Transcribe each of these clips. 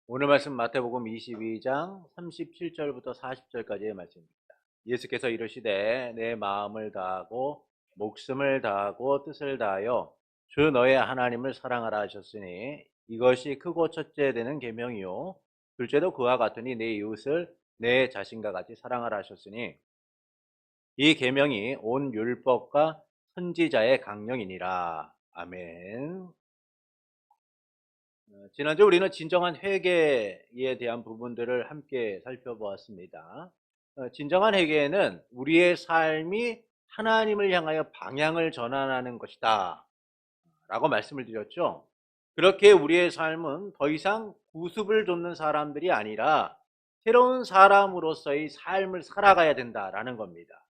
오늘 말씀 마태복음 22장 37절부터 40절까지의 말씀입니다. 예수께서 이르시되 내 마음을 다하고 목숨을 다하고 뜻을 다하여 주 너의 하나님을 사랑하라 하셨으니 이것이 크고 첫째 되는 계명이요 둘째도 그와 같으니 내 이웃을 내 자신과 같이 사랑하라 하셨으니 이 계명이 온 율법과 선지자의 강령이니라. 아멘. 지난주 우리는 진정한 회개에 대한 부분들을 함께 살펴보았습니다. 진정한 회개는 우리의 삶이 하나님을 향하여 방향을 전환하는 것이다 라고 말씀을 드렸죠. 그렇게 우리의 삶은 더 이상 구습을 좇는 사람들이 아니라 새로운 사람으로서의 삶을 살아가야 된다라는 겁니다.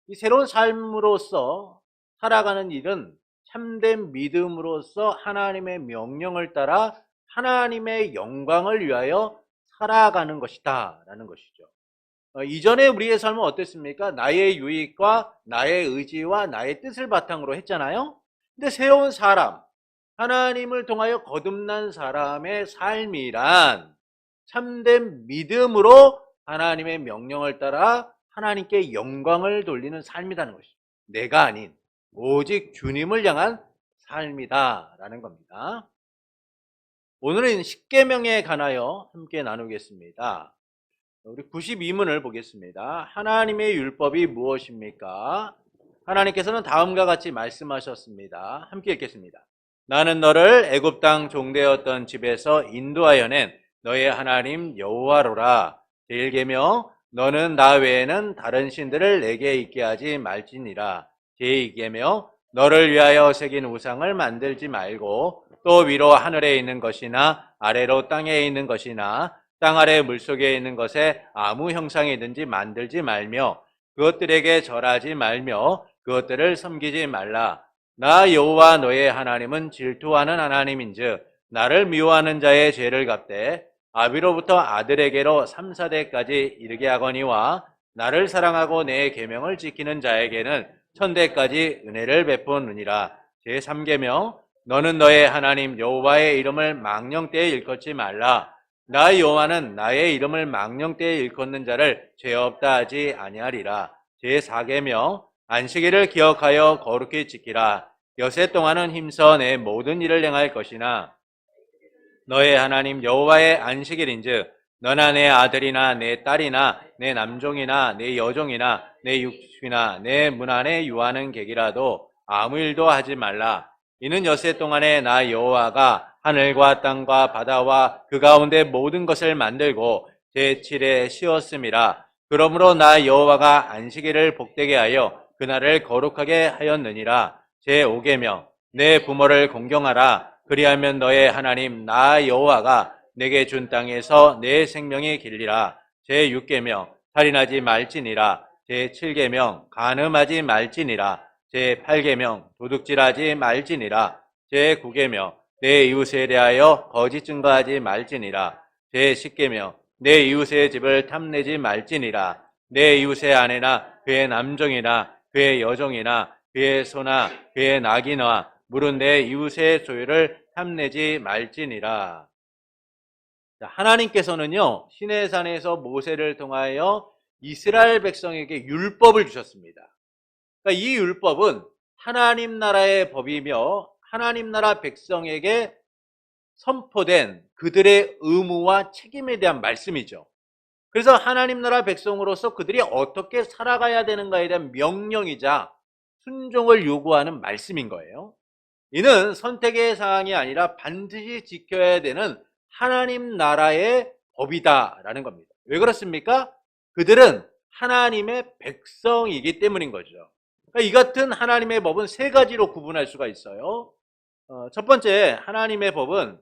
이 새로운 삶으로서 살아가는 일은 참된 믿음으로서 하나님의 명령을 따라 하나님의 영광을 위하여 살아가는 것이다 라는 것이죠. 이전에 우리의 삶은 어땠습니까? 나의 유익과 나의 의지와 나의 뜻을 바탕으로 했잖아요. 근데 새로운 사람, 하나님을 통하여 거듭난 사람의 삶이란 참된 믿음으로 하나님의 명령을 따라 하나님께 영광을 돌리는 삶이라는 것이죠. 내가 아닌 오직 주님을 향한 삶이다 라는 겁니다. 오늘은 십계명에 관하여 함께 나누겠습니다. 우리 92문을 보겠습니다. 하나님의 율법이 무엇입니까? 하나님께서는 다음과 같이 말씀하셨습니다. 함께 읽겠습니다. 나는 너를 애굽 땅 종되었던 집에서 인도하여 낸 너의 하나님 여호와로라. 제1계명 너는 나 외에는 다른 신들을 내게 있게 하지 말지니라. 제2계명 너를 위하여 새긴 우상을 만들지 말고 또 위로 하늘에 있는 것이나 아래로 땅에 있는 것이나 땅 아래 물속에 있는 것에 아무 형상이든지 만들지 말며 그것들에게 절하지 말며 그것들을 섬기지 말라. 나 여호와 너의 하나님은 질투하는 하나님인즉 나를 미워하는 자의 죄를 갚되 아비로부터 아들에게로 3, 4대까지 이르게 하거니와 나를 사랑하고 내 계명을 지키는 자에게는 천대까지 은혜를 베푸느니라. 제3계명 너는 너의 하나님 여호와의 이름을 망령되이 일컫지 말라. 나 여호와는 나의 이름을 망령되이 일컫는 자를 죄 없다 하지 아니하리라. 제4계명 안식일을 기억하여 거룩히 지키라. 여세 동안은 힘써 내 모든 일을 행할 것이나 너의 하나님 여호와의 안식일인즉 너나 내 아들이나 내 딸이나 내 남종이나 내 여종이나 내 육축이나 내 문 안에 유하는 객이라도 아무 일도 하지 말라. 이는 여세 동안에 나 여호와가 하늘과 땅과 바다와 그 가운데 모든 것을 만들고 제7에 쉬었음이라. 그러므로 나 여호와가 안식일을 복되게 하여 그날을 거룩하게 하였느니라. 제5계명 내 부모를 공경하라. 그리하면 너의 하나님 나 여호와가 내게 준 땅에서 내 생명이 길리라. 제6계명 살인하지 말지니라. 제7계명 간음하지 말지니라. 제8계명 도둑질하지 말지니라. 제9계명 내 이웃에 대하여 거짓 증거하지 말지니라. 제10계명 내 이웃의 집을 탐내지 말지니라. 내 이웃의 아내나 그의 남종이나 그의 여종이나 그의 소나 그의 낙이나 물은 내 이웃의 소유를 탐내지 말지니라. 하나님께서는요 시내산에서 모세를 통하여 이스라엘 백성에게 율법을 주셨습니다. 그러니까 이 율법은 하나님 나라의 법이며 하나님 나라 백성에게 선포된 그들의 의무와 책임에 대한 말씀이죠. 그래서 하나님 나라 백성으로서 그들이 어떻게 살아가야 되는가에 대한 명령이자 순종을 요구하는 말씀인 거예요. 이는 선택의 사항이 아니라 반드시 지켜야 되는 하나님 나라의 법이다라는 겁니다. 왜 그렇습니까? 그들은 하나님의 백성이기 때문인 거죠. 그러니까 이 같은 하나님의 법은 세 가지로 구분할 수가 있어요. 첫 번째 하나님의 법은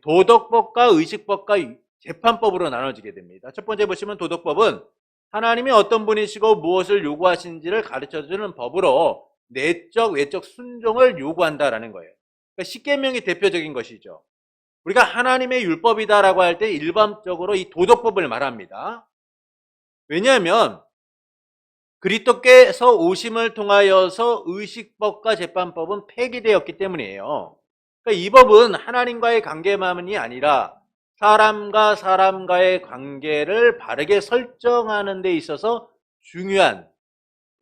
도덕법과 의식법과 재판법으로 나눠지게 됩니다. 첫 번째 보시면 도덕법은 하나님이 어떤 분이시고 무엇을 요구하시는지를 가르쳐주는 법으로 내적 외적 순종을 요구한다라는 거예요. 그러니까 십계명이 대표적인 것이죠. 우리가 하나님의 율법이다라고 할 때 일반적으로 이 도덕법을 말합니다. 왜냐하면 그리스도께서 오심을 통하여서 의식법과 재판법은 폐기되었기 때문이에요. 그러니까 이 법은 하나님과의 관계만이 아니라 사람과 사람과의 관계를 바르게 설정하는 데 있어서 중요한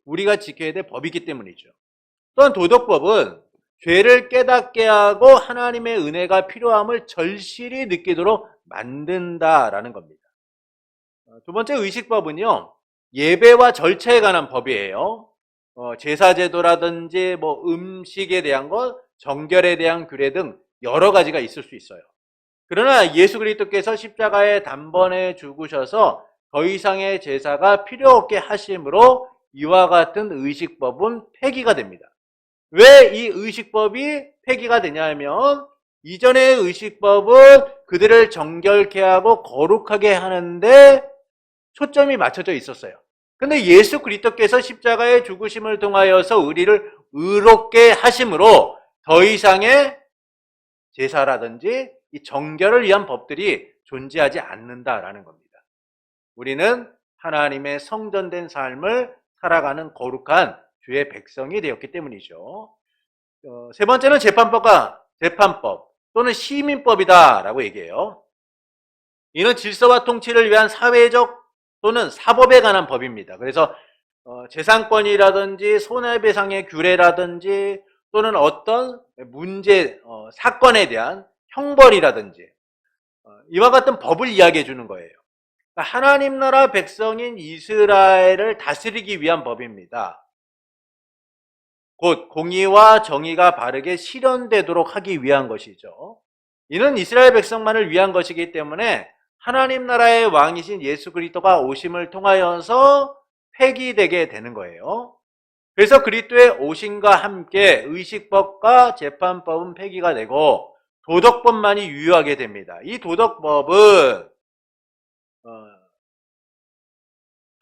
우리가 지켜야 될 법이기 때문이죠. 또한 도덕법은 죄를 깨닫게 하고 하나님의 은혜가 필요함을 절실히 느끼도록 만든다라는 겁니다. 두 번째 의식법은요, 예배와 절차에 관한 법이에요. 제사제도라든지 음식에 대한 것, 정결에 대한 규례 등 여러 가지가 있을 수 있어요. 그러나 예수 그리스도께서 십자가에 단번에 죽으셔서 더 이상의 제사가 필요 없게 하심으로 이와 같은 의식법은 폐기가 됩니다. 왜 이 의식법이 폐기가 되냐면 이전의 의식법은 그들을 정결케 하고 거룩하게 하는데 초점이 맞춰져 있었어요. 근데 예수 그리스도께서 십자가의 죽으심을 통하여서 우리를 의롭게 하심으로 더 이상의 제사라든지 이 정결을 위한 법들이 존재하지 않는다라는 겁니다. 우리는 하나님의 성전된 삶을 살아가는 거룩한 주의 백성이 되었기 때문이죠. 세 번째는 재판법 또는 시민법이다라고 얘기해요. 이는 질서와 통치를 위한 사회적 또는 사법에 관한 법입니다. 그래서 재산권이라든지 손해배상의 규례라든지 또는 어떤 문제, 사건에 대한 형벌이라든지 이와 같은 법을 이야기해 주는 거예요. 그러니까 하나님 나라 백성인 이스라엘을 다스리기 위한 법입니다. 곧 공의와 정의가 바르게 실현되도록 하기 위한 것이죠. 이는 이스라엘 백성만을 위한 것이기 때문에 하나님 나라의 왕이신 예수 그리스도가 오심을 통하여서 폐기되게 되는 거예요. 그래서 그리스도의 오심과 함께 의식법과 재판법은 폐기가 되고 도덕법만이 유효하게 됩니다. 이 도덕법은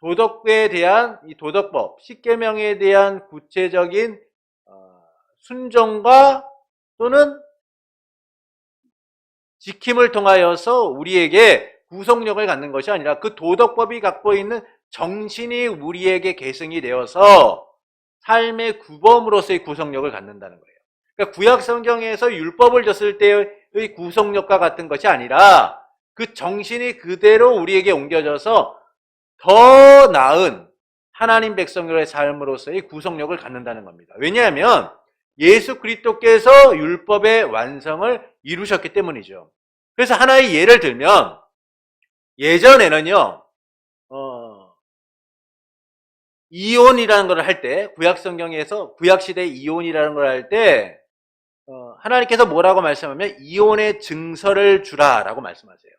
도덕에 대한 이 도덕법, 십계명에 대한 구체적인 순종과 또는 지킴을 통하여서 우리에게 구속력을 갖는 것이 아니라 그 도덕법이 갖고 있는 정신이 우리에게 계승이 되어서 삶의 구범으로서의 구속력을 갖는다는 거예요. 그러니까 구약 성경에서 율법을 줬을 때의 구속력과 같은 것이 아니라 그 정신이 그대로 우리에게 옮겨져서 더 나은 하나님 백성들의 삶으로서의 구속력을 갖는다는 겁니다. 왜냐하면 예수 그리스도께서 율법의 완성을 이루셨기 때문이죠. 그래서 하나의 예를 들면 예전에는요 이혼이라는 걸 할 때 구약 성경에서 구약 시대 이혼이라는 걸 할 때 하나님께서 뭐라고 말씀하면 이혼의 증서를 주라라고 말씀하세요.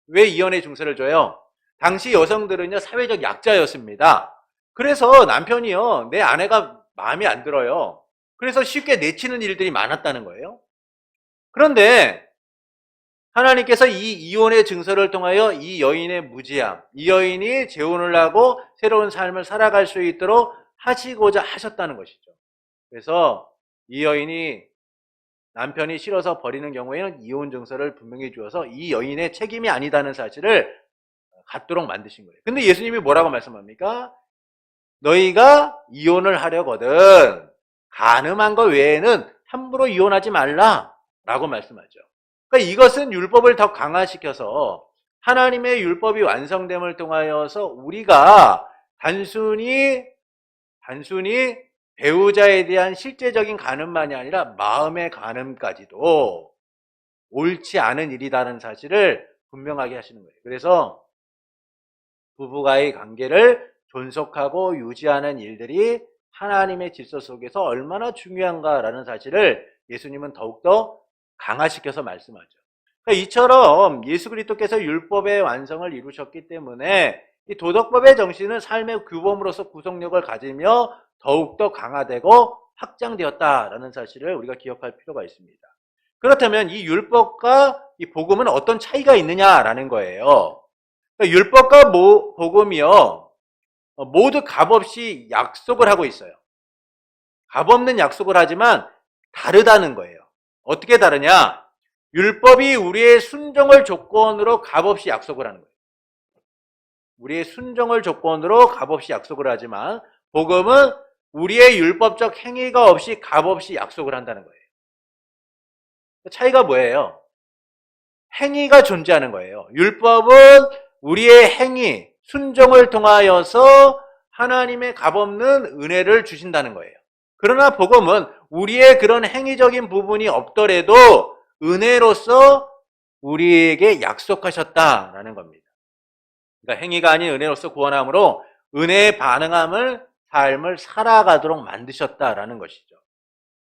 왜 이혼의 증서를 줘요? 당시 여성들은요 사회적 약자였습니다. 그래서 남편이요 내 아내가 마음에 안 들어요. 그래서 쉽게 내치는 일들이 많았다는 거예요. 그런데 하나님께서 이 이혼의 증서를 통하여 이 여인의 무지함, 이 여인이 재혼을 하고 새로운 삶을 살아갈 수 있도록 하시고자 하셨다는 것이죠. 그래서 이 여인이 남편이 싫어서 버리는 경우에는 이혼 증서를 분명히 주어서 이 여인의 책임이 아니다는 사실을 갖도록 만드신 거예요. 근데 예수님이 뭐라고 말씀합니까? 너희가 이혼을 하려거든 가늠한 것 외에는 함부로 이혼하지 말라라고 말씀하죠. 그러니까 이것은 율법을 더 강화시켜서 하나님의 율법이 완성됨을 통하여서 우리가 단순히 배우자에 대한 실제적인 간음만이 아니라 마음의 간음까지도 옳지 않은 일이라는 사실을 분명하게 하시는 거예요. 그래서 부부가의 관계를 존속하고 유지하는 일들이 하나님의 질서 속에서 얼마나 중요한가라는 사실을 예수님은 더욱더 강화시켜서 말씀하죠. 그러니까 이처럼 예수 그리스도께서 율법의 완성을 이루셨기 때문에 이 도덕법의 정신은 삶의 규범으로서 구속력을 가지며 더욱더 강화되고 확장되었다라는 사실을 우리가 기억할 필요가 있습니다. 그렇다면 이 율법과 이 복음은 어떤 차이가 있느냐라는 거예요. 그러니까 율법과 복음이요 모두 값없이 약속을 하고 있어요. 값없는 약속을 하지만 다르다는 거예요. 어떻게 다르냐? 율법이 우리의 순종을 조건으로 값없이 약속을 하는 거예요. 우리의 순종을 조건으로 값없이 약속을 하지만 복음은 우리의 율법적 행위가 없이 값없이 약속을 한다는 거예요. 차이가 뭐예요? 행위가 존재하는 거예요. 율법은 우리의 행위, 순종을 통하여서 하나님의 값없는 은혜를 주신다는 거예요. 그러나 복음은 우리의 그런 행위적인 부분이 없더라도 은혜로서 우리에게 약속하셨다라는 겁니다. 그러니까 행위가 아닌 은혜로서 구원함으로 은혜에 반응함을 삶을 살아가도록 만드셨다라는 것이죠.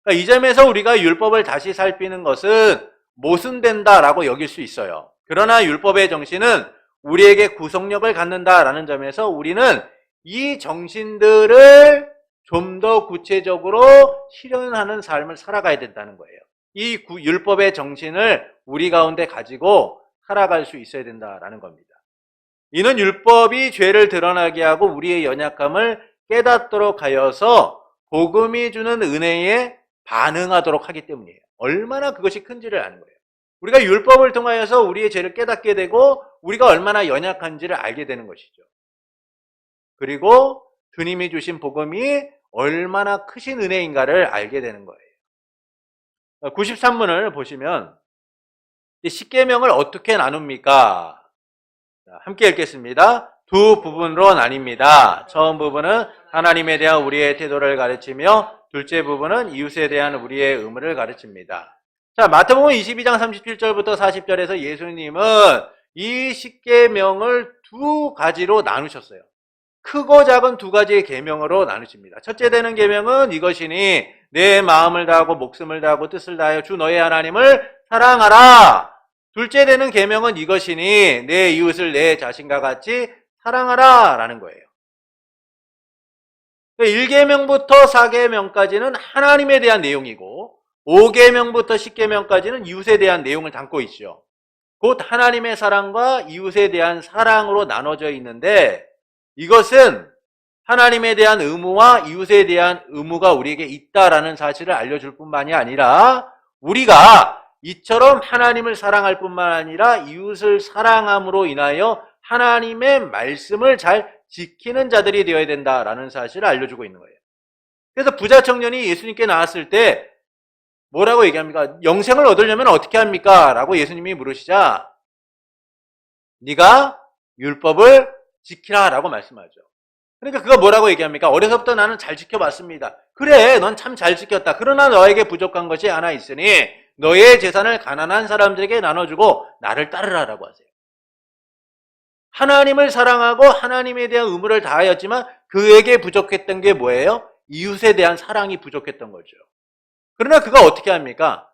그러니까 이 점에서 우리가 율법을 다시 살피는 것은 모순된다라고 여길 수 있어요. 그러나 율법의 정신은 우리에게 구속력을 갖는다라는 점에서 우리는 이 정신들을 좀 더 구체적으로 실현하는 삶을 살아가야 된다는 거예요. 이 율법의 정신을 우리 가운데 가지고 살아갈 수 있어야 된다라는 겁니다. 이는 율법이 죄를 드러나게 하고 우리의 연약함을 깨닫도록 하여서 복음이 주는 은혜에 반응하도록 하기 때문이에요. 얼마나 그것이 큰지를 아는 거예요. 우리가 율법을 통하여서 우리의 죄를 깨닫게 되고 우리가 얼마나 연약한지를 알게 되는 것이죠. 그리고 주님이 주신 복음이 얼마나 크신 은혜인가를 알게 되는 거예요. 93문을 보시면 십계명을 어떻게 나눕니까? 함께 읽겠습니다. 두 부분으로 나뉩니다. 처음 부분은 하나님에 대한 우리의 태도를 가르치며 둘째 부분은 이웃에 대한 우리의 의무를 가르칩니다. 자, 마태복음 22장 37절부터 40절에서 예수님은 이 십계명을 두 가지로 나누셨어요. 크고 작은 두 가지의 계명으로 나누십니다. 첫째 되는 계명은 이것이니 내 마음을 다하고 목숨을 다하고 뜻을 다하여 주 너의 하나님을 사랑하라. 둘째 되는 계명은 이것이니 내 이웃을 내 자신과 같이 사랑하라 라는 거예요. 1계명부터 4계명까지는 하나님에 대한 내용이고 5계명부터 10계명까지는 이웃에 대한 내용을 담고 있죠. 곧 하나님의 사랑과 이웃에 대한 사랑으로 나눠져 있는데 이것은 하나님에 대한 의무와 이웃에 대한 의무가 우리에게 있다라는 사실을 알려줄 뿐만이 아니라 우리가 이처럼 하나님을 사랑할 뿐만 아니라 이웃을 사랑함으로 인하여 하나님의 말씀을 잘 지키는 자들이 되어야 된다라는 사실을 알려주고 있는 거예요. 그래서 부자 청년이 예수님께 나왔을 때 뭐라고 얘기합니까? 영생을 얻으려면 어떻게 합니까? 라고 예수님이 물으시자 네가 율법을 지키라 라고 말씀하죠. 그러니까 그가 뭐라고 얘기합니까? 어려서부터 나는 잘 지켜봤습니다. 그래, 넌 참 잘 지켰다. 그러나 너에게 부족한 것이 하나 있으니 너의 재산을 가난한 사람들에게 나눠주고 나를 따르라라고 하세요. 하나님을 사랑하고 하나님에 대한 의무를 다하였지만 그에게 부족했던 게 뭐예요? 이웃에 대한 사랑이 부족했던 거죠. 그러나 그가 어떻게 합니까?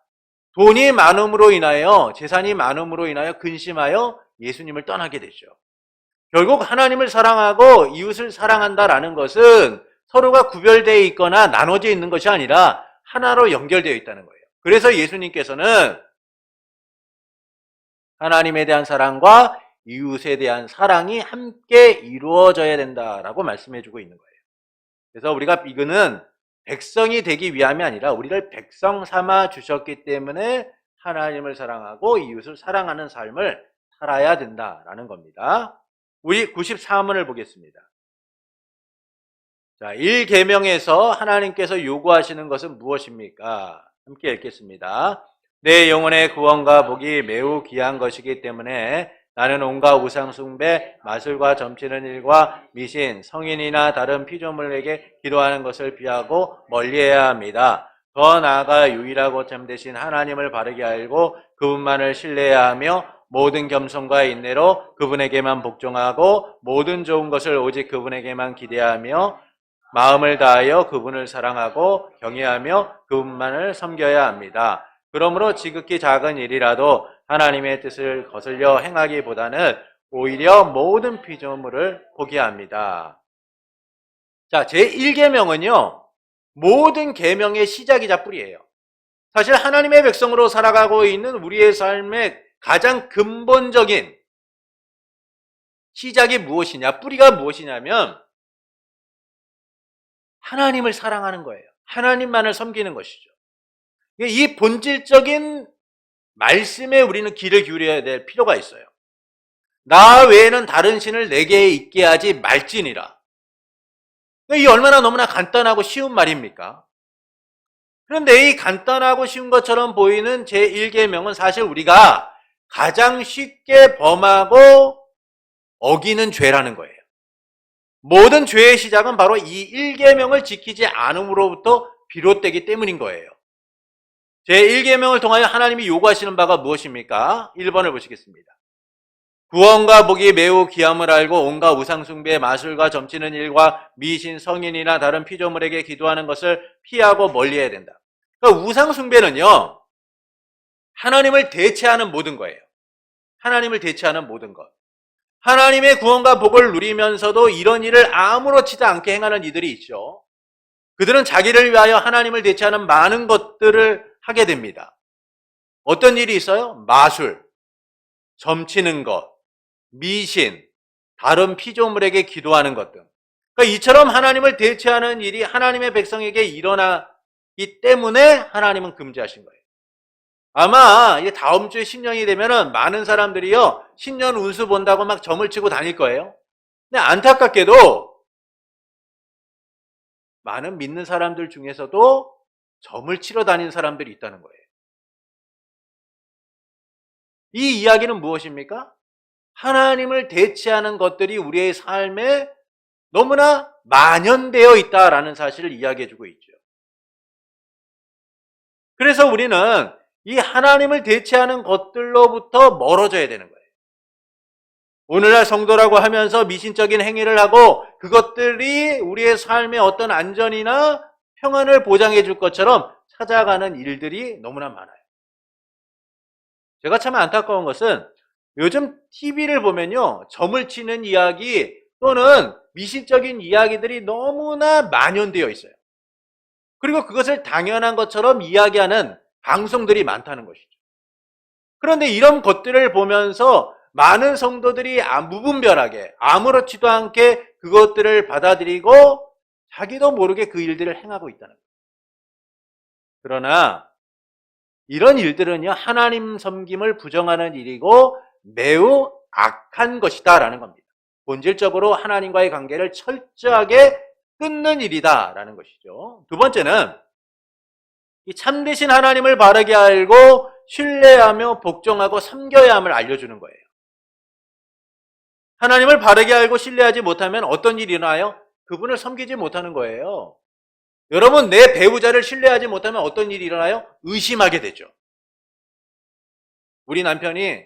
돈이 많음으로 인하여, 재산이 많음으로 인하여 근심하여 예수님을 떠나게 되죠. 결국 하나님을 사랑하고 이웃을 사랑한다라는 것은 서로가 구별되어 있거나 나눠져 있는 것이 아니라 하나로 연결되어 있다는 거예요. 그래서 예수님께서는 하나님에 대한 사랑과 이웃에 대한 사랑이 함께 이루어져야 된다라고 말씀해주고 있는 거예요. 그래서 우리가 이거는 백성이 되기 위함이 아니라 우리를 백성 삼아 주셨기 때문에 하나님을 사랑하고 이웃을 사랑하는 삶을 살아야 된다라는 겁니다. 우리 94문을 보겠습니다. 자, 1계명에서 하나님께서 요구하시는 것은 무엇입니까? 함께 읽겠습니다. 내 영혼의 구원과 복이 매우 귀한 것이기 때문에 나는 온갖 우상 숭배, 마술과 점치는 일과 미신, 성인이나 다른 피조물에게 기도하는 것을 피하고 멀리해야 합니다. 더 나아가 유일하고 참되신 하나님을 바르게 알고 그분만을 신뢰해야 하며 모든 겸손과 인내로 그분에게만 복종하고 모든 좋은 것을 오직 그분에게만 기대하며 마음을 다하여 그분을 사랑하고 경외하며 그분만을 섬겨야 합니다. 그러므로 지극히 작은 일이라도 하나님의 뜻을 거슬려 행하기보다는 오히려 모든 피조물을 포기합니다. 자, 제1계명은요. 모든 계명의 시작이자 뿌리예요. 사실 하나님의 백성으로 살아가고 있는 우리의 삶의 가장 근본적인 시작이 무엇이냐, 뿌리가 무엇이냐면 하나님을 사랑하는 거예요. 하나님만을 섬기는 것이죠. 이 본질적인 말씀에 우리는 귀를 기울여야 될 필요가 있어요. 나 외에는 다른 신을 내게 있게 하지 말지니라. 이 얼마나 너무나 간단하고 쉬운 말입니까? 그런데 이 간단하고 쉬운 것처럼 보이는 제1계명은 사실 우리가 가장 쉽게 범하고 어기는 죄라는 거예요. 모든 죄의 시작은 바로 이 1계명을 지키지 않음으로부터 비롯되기 때문인 거예요. 제1계명을 통하여 하나님이 요구하시는 바가 무엇입니까? 1번을 보시겠습니다. 구원과 복이 매우 귀함을 알고 온갖 우상숭배, 마술과 점치는 일과 미신, 성인이나 다른 피조물에게 기도하는 것을 피하고 멀리해야 된다. 그러니까 우상숭배는요, 하나님을 대체하는 모든 거예요. 하나님을 대체하는 모든 것. 하나님의 구원과 복을 누리면서도 이런 일을 아무렇지도 않게 행하는 이들이 있죠. 그들은 자기를 위하여 하나님을 대체하는 많은 것들을 하게 됩니다. 어떤 일이 있어요? 마술, 점치는 것, 미신, 다른 피조물에게 기도하는 것 등. 그러니까 이처럼 하나님을 대체하는 일이 하나님의 백성에게 일어나기 때문에 하나님은 금지하신 거예요. 아마 다음 주에 신년이 되면은 많은 사람들이요, 신년 운수 본다고 막 점을 치고 다닐 거예요. 근데 안타깝게도 많은 믿는 사람들 중에서도 점을 치러 다니는 사람들이 있다는 거예요. 이 이야기는 무엇입니까? 하나님을 대체하는 것들이 우리의 삶에 너무나 만연되어 있다라는 사실을 이야기해주고 있죠. 그래서 우리는 이 하나님을 대체하는 것들로부터 멀어져야 되는 거예요. 오늘날 성도라고 하면서 미신적인 행위를 하고 그것들이 우리의 삶에 어떤 안전이나 평안을 보장해 줄 것처럼 찾아가는 일들이 너무나 많아요. 제가 참 안타까운 것은 요즘 TV를 보면요, 점을 치는 이야기 또는 미신적인 이야기들이 너무나 만연되어 있어요. 그리고 그것을 당연한 것처럼 이야기하는 방송들이 많다는 것이죠. 그런데 이런 것들을 보면서 많은 성도들이 무분별하게 아무렇지도 않게 그것들을 받아들이고 자기도 모르게 그 일들을 행하고 있다는 거예요. 그러나 이런 일들은요, 하나님 섬김을 부정하는 일이고 매우 악한 것이다 라는 겁니다. 본질적으로 하나님과의 관계를 철저하게 끊는 일이다 라는 것이죠. 두 번째는 이 참되신 하나님을 바르게 알고 신뢰하며 복종하고 섬겨야 함을 알려주는 거예요. 하나님을 바르게 알고 신뢰하지 못하면 어떤 일이 일어나요? 그분을 섬기지 못하는 거예요. 여러분, 내 배우자를 신뢰하지 못하면 어떤 일이 일어나요? 의심하게 되죠. 우리 남편이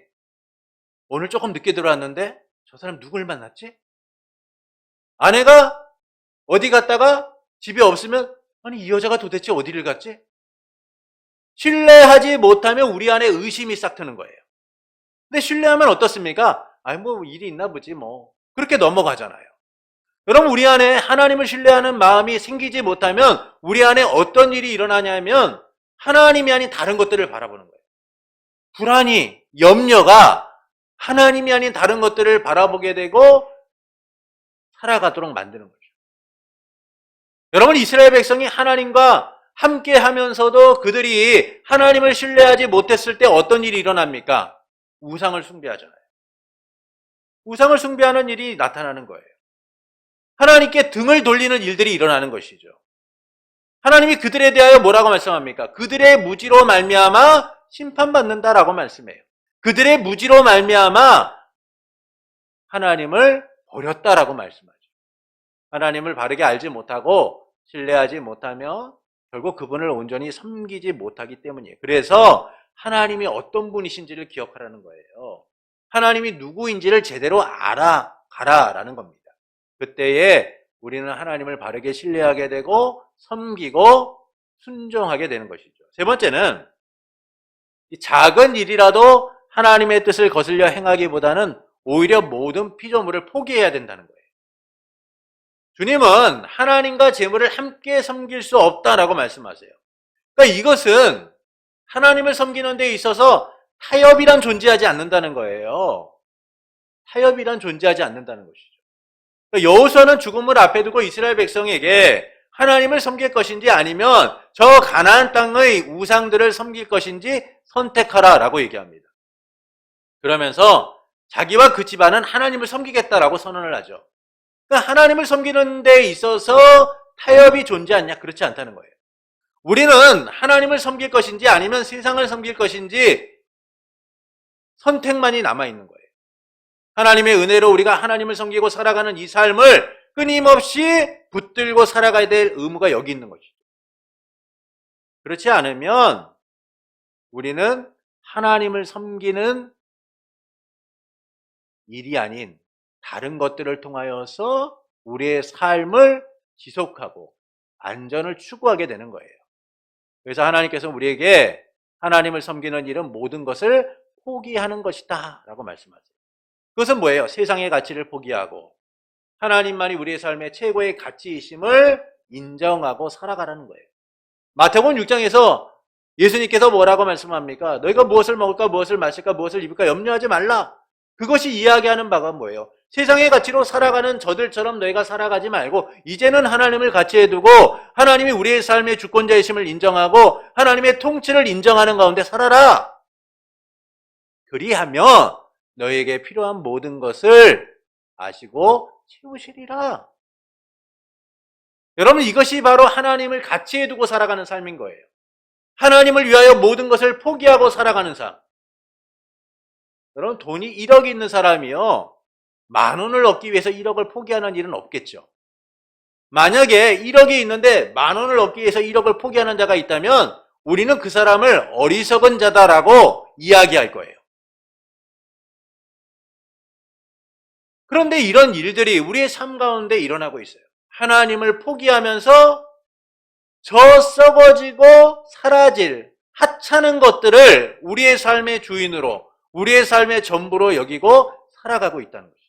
오늘 조금 늦게 들어왔는데 저 사람 누굴 만났지? 아내가 어디 갔다가 집에 없으면 아니 이 여자가 도대체 어디를 갔지? 신뢰하지 못하면 우리 안에 의심이 싹 트는 거예요. 근데 신뢰하면 어떻습니까? 아니 뭐 일이 있나 보지 뭐. 그렇게 넘어가잖아요. 여러분, 우리 안에 하나님을 신뢰하는 마음이 생기지 못하면 우리 안에 어떤 일이 일어나냐면 하나님이 아닌 다른 것들을 바라보는 거예요. 불안이, 염려가 하나님이 아닌 다른 것들을 바라보게 되고 살아가도록 만드는 거죠. 여러분, 이스라엘 백성이 하나님과 함께 하면서도 그들이 하나님을 신뢰하지 못했을 때 어떤 일이 일어납니까? 우상을 숭배하잖아요. 우상을 숭배하는 일이 나타나는 거예요. 하나님께 등을 돌리는 일들이 일어나는 것이죠. 하나님이 그들에 대하여 뭐라고 말씀합니까? 그들의 무지로 말미암아 심판받는다라고 말씀해요. 그들의 무지로 말미암아 하나님을 버렸다라고 말씀하죠. 하나님을 바르게 알지 못하고 신뢰하지 못하며 결국 그분을 온전히 섬기지 못하기 때문이에요. 그래서 하나님이 어떤 분이신지를 기억하라는 거예요. 하나님이 누구인지를 제대로 알아가라라는 겁니다. 그때에 우리는 하나님을 바르게 신뢰하게 되고 섬기고 순종하게 되는 것이죠. 세 번째는 이 작은 일이라도 하나님의 뜻을 거슬려 행하기보다는 오히려 모든 피조물을 포기해야 된다는 거예요. 주님은 하나님과 재물을 함께 섬길 수 없다라고 말씀하세요. 그러니까 이것은 하나님을 섬기는 데 있어서 타협이란 존재하지 않는다는 거예요. 타협이란 존재하지 않는다는 것이죠. 그러니까 여호수아는 죽음을 앞에 두고 이스라엘 백성에게 하나님을 섬길 것인지 아니면 저 가나안 땅의 우상들을 섬길 것인지 선택하라라고 얘기합니다. 그러면서 자기와 그 집안은 하나님을 섬기겠다라고 선언을 하죠. 그러니까 하나님을 섬기는 데 있어서 타협이 존재하냐? 그렇지 않다는 거예요. 우리는 하나님을 섬길 것인지 아니면 세상을 섬길 것인지 선택만이 남아있는 거예요. 하나님의 은혜로 우리가 하나님을 섬기고 살아가는 이 삶을 끊임없이 붙들고 살아가야 될 의무가 여기 있는 것이죠. 그렇지 않으면 우리는 하나님을 섬기는 일이 아닌 다른 것들을 통하여서 우리의 삶을 지속하고 안전을 추구하게 되는 거예요. 그래서 하나님께서 우리에게 하나님을 섬기는 일은 모든 것을 포기하는 것이다 라고 말씀하세요. 그것은 뭐예요? 세상의 가치를 포기하고 하나님만이 우리의 삶의 최고의 가치이심을 인정하고 살아가라는 거예요. 마태복음 6장에서 예수님께서 뭐라고 말씀합니까? 너희가 무엇을 먹을까, 무엇을 마실까, 무엇을 입을까 염려하지 말라. 그것이 이야기하는 바가 뭐예요? 세상의 가치로 살아가는 저들처럼 너희가 살아가지 말고 이제는 하나님을 가치에 두고 하나님이 우리의 삶의 주권자이심을 인정하고 하나님의 통치를 인정하는 가운데 살아라. 그리하면 너희에게 필요한 모든 것을 아시고 채우시리라. 여러분, 이것이 바로 하나님을 가치에 두고 살아가는 삶인 거예요. 하나님을 위하여 모든 것을 포기하고 살아가는 삶. 여러분, 돈이 1억이 있는 사람이요, 10,000원을 얻기 위해서 1억을 포기하는 일은 없겠죠. 만약에 1억이 있는데 10,000원을 얻기 위해서 1억을 포기하는 자가 있다면 우리는 그 사람을 어리석은 자다라고 이야기할 거예요. 그런데 이런 일들이 우리의 삶 가운데 일어나고 있어요. 하나님을 포기하면서 저 썩어지고 사라질 하찮은 것들을 우리의 삶의 주인으로, 우리의 삶의 전부로 여기고 살아가고 있다는 것이죠.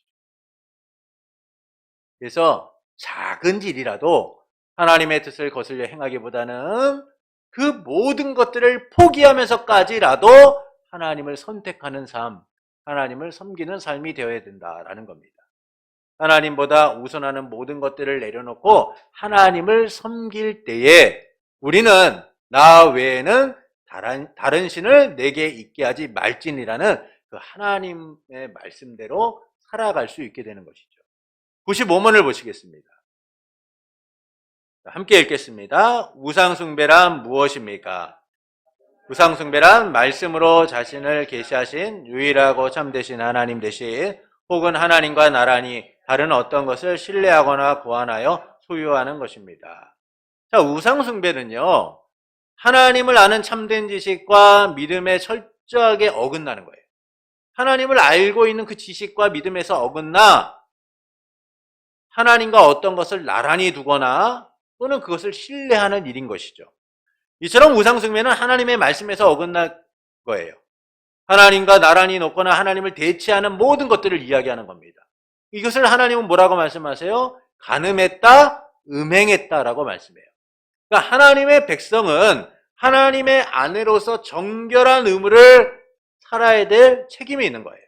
그래서 작은 일이라도 하나님의 뜻을 거슬려 행하기보다는 그 모든 것들을 포기하면서까지라도 하나님을 선택하는 삶, 하나님을 섬기는 삶이 되어야 된다라는 겁니다. 하나님보다 우선하는 모든 것들을 내려놓고 하나님을 섬길 때에 우리는 나 외에는 다른 신을 내게 있게 하지 말지니라는 그 하나님의 말씀대로 살아갈 수 있게 되는 것이죠. 95문을 보시겠습니다. 함께 읽겠습니다. 우상숭배란 무엇입니까? 우상숭배란 말씀으로 자신을 계시하신 유일하고 참되신 하나님 대신 혹은 하나님과 나란히 다른 어떤 것을 신뢰하거나 고안하여 소유하는 것입니다. 자, 우상숭배는요, 하나님을 아는 참된 지식과 믿음에 철저하게 어긋나는 거예요. 하나님을 알고 있는 그 지식과 믿음에서 어긋나 하나님과 어떤 것을 나란히 두거나 또는 그것을 신뢰하는 일인 것이죠. 이처럼 우상숭배는 하나님의 말씀에서 어긋날 거예요. 하나님과 나란히 놓거나 하나님을 대체하는 모든 것들을 이야기하는 겁니다. 이것을 하나님은 뭐라고 말씀하세요? 간음했다, 음행했다라고 말씀해요. 그러니까 하나님의 백성은 하나님의 아내로서 정결한 의무를 살아야 될 책임이 있는 거예요.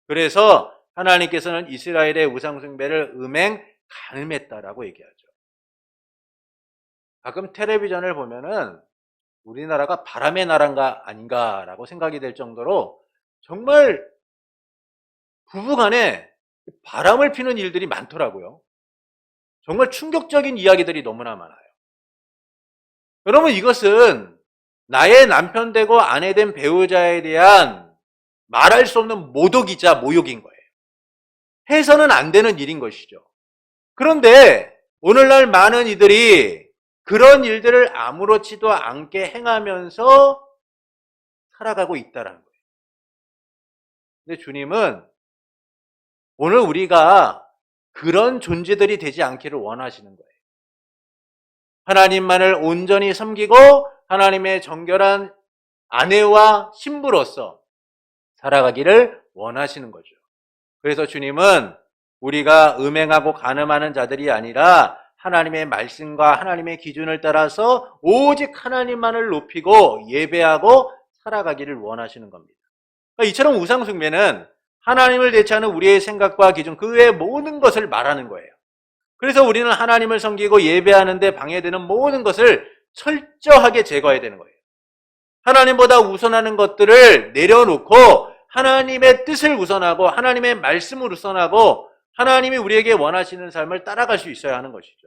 그래서 하나님께서는 이스라엘의 우상숭배를 간음했다라고 얘기하죠. 가끔 텔레비전을 보면은 우리나라가 바람의 나라인가 아닌가라고 생각이 될 정도로 정말 부부간에 바람을 피는 일들이 많더라고요. 정말 충격적인 이야기들이 너무나 많아요. 여러분, 이것은 나의 남편 되고 아내 된 배우자에 대한 말할 수 없는 모독이자 모욕인 거예요. 해서는 안 되는 일인 것이죠. 그런데 오늘날 많은 이들이 그런 일들을 아무렇지도 않게 행하면서 살아가고 있다는 거예요. 근데 주님은 오늘 우리가 그런 존재들이 되지 않기를 원하시는 거예요. 하나님만을 온전히 섬기고 하나님의 정결한 아내와 신부로서 살아가기를 원하시는 거죠. 그래서 주님은 우리가 음행하고 간음하는 자들이 아니라 하나님의 말씀과 하나님의 기준을 따라서 오직 하나님만을 높이고 예배하고 살아가기를 원하시는 겁니다. 그러니까 이처럼 우상숭배는 하나님을 대체하는 우리의 생각과 기준, 그 외의 모든 것을 말하는 거예요. 그래서 우리는 하나님을 섬기고 예배하는데 방해되는 모든 것을 철저하게 제거해야 되는 거예요. 하나님보다 우선하는 것들을 내려놓고 하나님의 뜻을 우선하고 하나님의 말씀을 우선하고 하나님이 우리에게 원하시는 삶을 따라갈 수 있어야 하는 것이죠.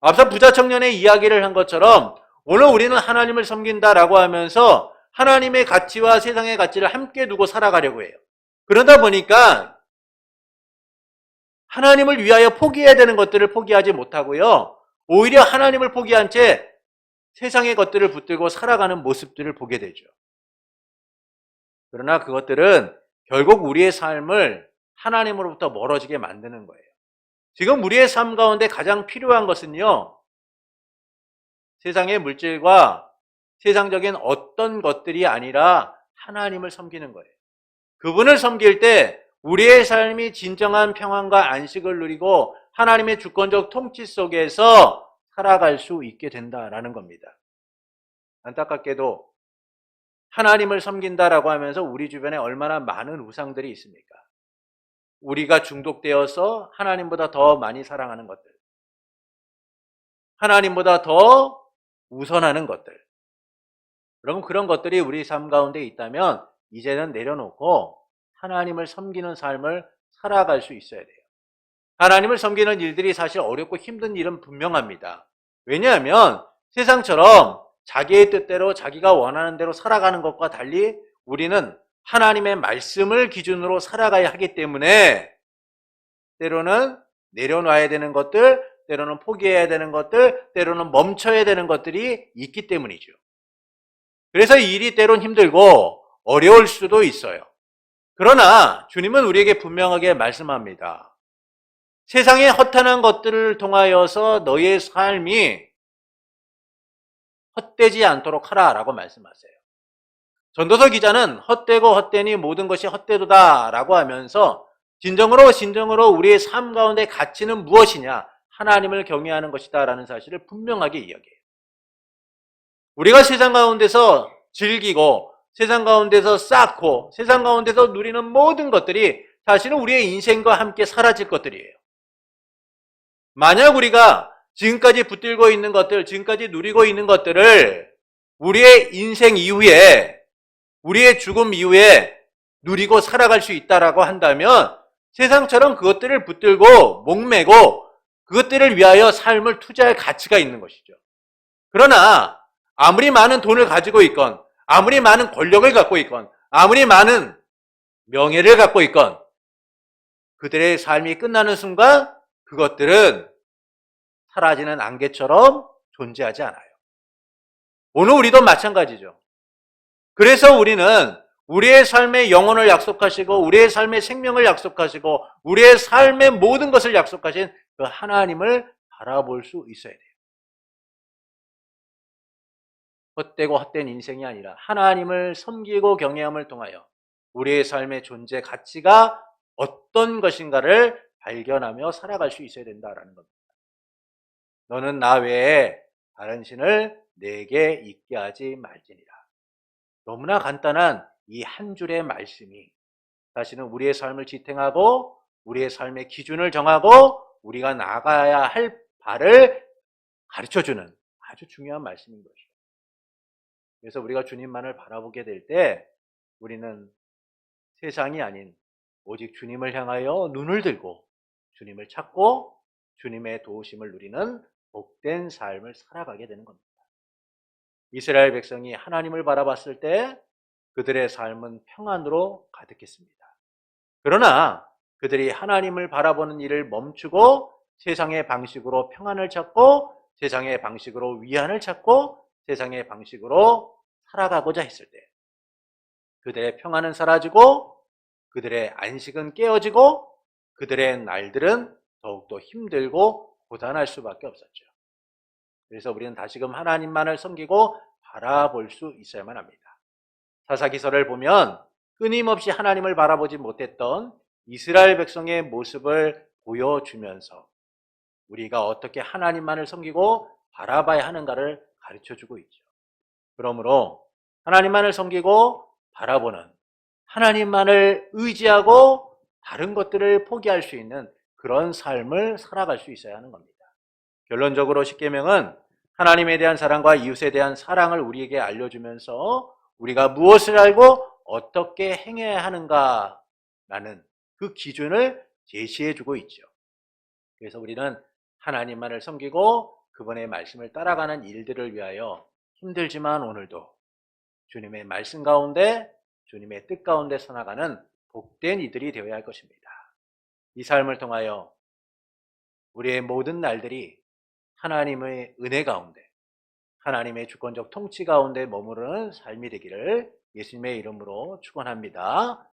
앞서 부자 청년의 이야기를 한 것처럼 오늘 우리는 하나님을 섬긴다라고 하면서 하나님의 가치와 세상의 가치를 함께 두고 살아가려고 해요. 그러다 보니까 하나님을 위하여 포기해야 되는 것들을 포기하지 못하고요. 오히려 하나님을 포기한 채 세상의 것들을 붙들고 살아가는 모습들을 보게 되죠. 그러나 그것들은 결국 우리의 삶을 하나님으로부터 멀어지게 만드는 거예요. 지금 우리의 삶 가운데 가장 필요한 것은요, 세상의 물질과 세상적인 어떤 것들이 아니라 하나님을 섬기는 거예요. 그분을 섬길 때 우리의 삶이 진정한 평안과 안식을 누리고 하나님의 주권적 통치 속에서 살아갈 수 있게 된다라는 겁니다. 안타깝게도 하나님을 섬긴다라고 하면서 우리 주변에 얼마나 많은 우상들이 있습니까? 우리가 중독되어서 하나님보다 더 많이 사랑하는 것들, 하나님보다 더 우선하는 것들. 그럼 그런 것들이 우리 삶 가운데 있다면 이제는 내려놓고 하나님을 섬기는 삶을 살아갈 수 있어야 돼요. 하나님을 섬기는 일들이 사실 어렵고 힘든 일은 분명합니다. 왜냐하면 세상처럼 자기의 뜻대로 자기가 원하는 대로 살아가는 것과 달리 우리는 하나님의 말씀을 기준으로 살아가야 하기 때문에 때로는 내려놔야 되는 것들, 때로는 포기해야 되는 것들, 때로는 멈춰야 되는 것들이 있기 때문이죠. 그래서 일이 때론 힘들고 어려울 수도 있어요. 그러나 주님은 우리에게 분명하게 말씀합니다. 세상의 허탄한 것들을 통하여서 너의 삶이 헛되지 않도록 하라라고 말씀하세요. 전도서 기자는 헛되고 헛되니 모든 것이 헛되도다라고 하면서 진정으로 우리의 삶 가운데 가치는 무엇이냐? 하나님을 경외하는 것이다라는 사실을 분명하게 이야기해요. 우리가 세상 가운데서 즐기고 세상 가운데서 쌓고 세상 가운데서 누리는 모든 것들이 사실은 우리의 인생과 함께 사라질 것들이에요. 만약 우리가 지금까지 붙들고 있는 것들, 지금까지 누리고 있는 것들을 우리의 인생 이후에, 우리의 죽음 이후에 누리고 살아갈 수 있다라고 한다면 세상처럼 그것들을 붙들고 목매고 그것들을 위하여 삶을 투자할 가치가 있는 것이죠. 그러나 아무리 많은 돈을 가지고 있건, 아무리 많은 권력을 갖고 있건, 아무리 많은 명예를 갖고 있건 그들의 삶이 끝나는 순간 그것들은 사라지는 안개처럼 존재하지 않아요. 오늘 우리도 마찬가지죠. 그래서 우리는 우리의 삶의 영혼을 약속하시고 우리의 삶의 생명을 약속하시고 우리의 삶의 모든 것을 약속하신 그 하나님을 바라볼 수 있어야 돼요. 헛되고 헛된 인생이 아니라 하나님을 섬기고 경외함을 통하여 우리의 삶의 존재 가치가 어떤 것인가를 발견하며 살아갈 수 있어야 된다라는 겁니다. 너는 나 외에 다른 신을 내게 있게 하지 말지니라. 너무나 간단한 이 한 줄의 말씀이 사실은 우리의 삶을 지탱하고 우리의 삶의 기준을 정하고 우리가 나가야 할 바를 가르쳐주는 아주 중요한 말씀인 것이죠. 그래서 우리가 주님만을 바라보게 될 때 우리는 세상이 아닌 오직 주님을 향하여 눈을 들고 주님을 찾고 주님의 도우심을 누리는 복된 삶을 살아가게 되는 겁니다. 이스라엘 백성이 하나님을 바라봤을 때 그들의 삶은 평안으로 가득했습니다. 그러나 그들이 하나님을 바라보는 일을 멈추고 세상의 방식으로 평안을 찾고 세상의 방식으로 위안을 찾고 세상의 방식으로 살아가고자 했을 때 그들의 평안은 사라지고 그들의 안식은 깨어지고 그들의 날들은 더욱더 힘들고 고단할 수밖에 없었죠. 그래서 우리는 다시금 하나님만을 섬기고 바라볼 수 있어야만 합니다. 사사기서를 보면 끊임없이 하나님을 바라보지 못했던 이스라엘 백성의 모습을 보여주면서 우리가 어떻게 하나님만을 섬기고 바라봐야 하는가를 가르쳐주고 있죠. 그러므로 하나님만을 섬기고 바라보는 하나님만을 의지하고 다른 것들을 포기할 수 있는 그런 삶을 살아갈 수 있어야 하는 겁니다. 결론적으로 십계명은 하나님에 대한 사랑과 이웃에 대한 사랑을 우리에게 알려주면서 우리가 무엇을 알고 어떻게 행해야 하는가라는 그 기준을 제시해주고 있죠. 그래서 우리는 하나님만을 섬기고 그분의 말씀을 따라가는 일들을 위하여 힘들지만 오늘도 주님의 말씀 가운데, 주님의 뜻 가운데 살아가는 복된 이들이 되어야 할 것입니다. 이 삶을 통하여 우리의 모든 날들이 하나님의 은혜 가운데, 하나님의 주권적 통치 가운데 머무르는 삶이 되기를 예수님의 이름으로 축원합니다.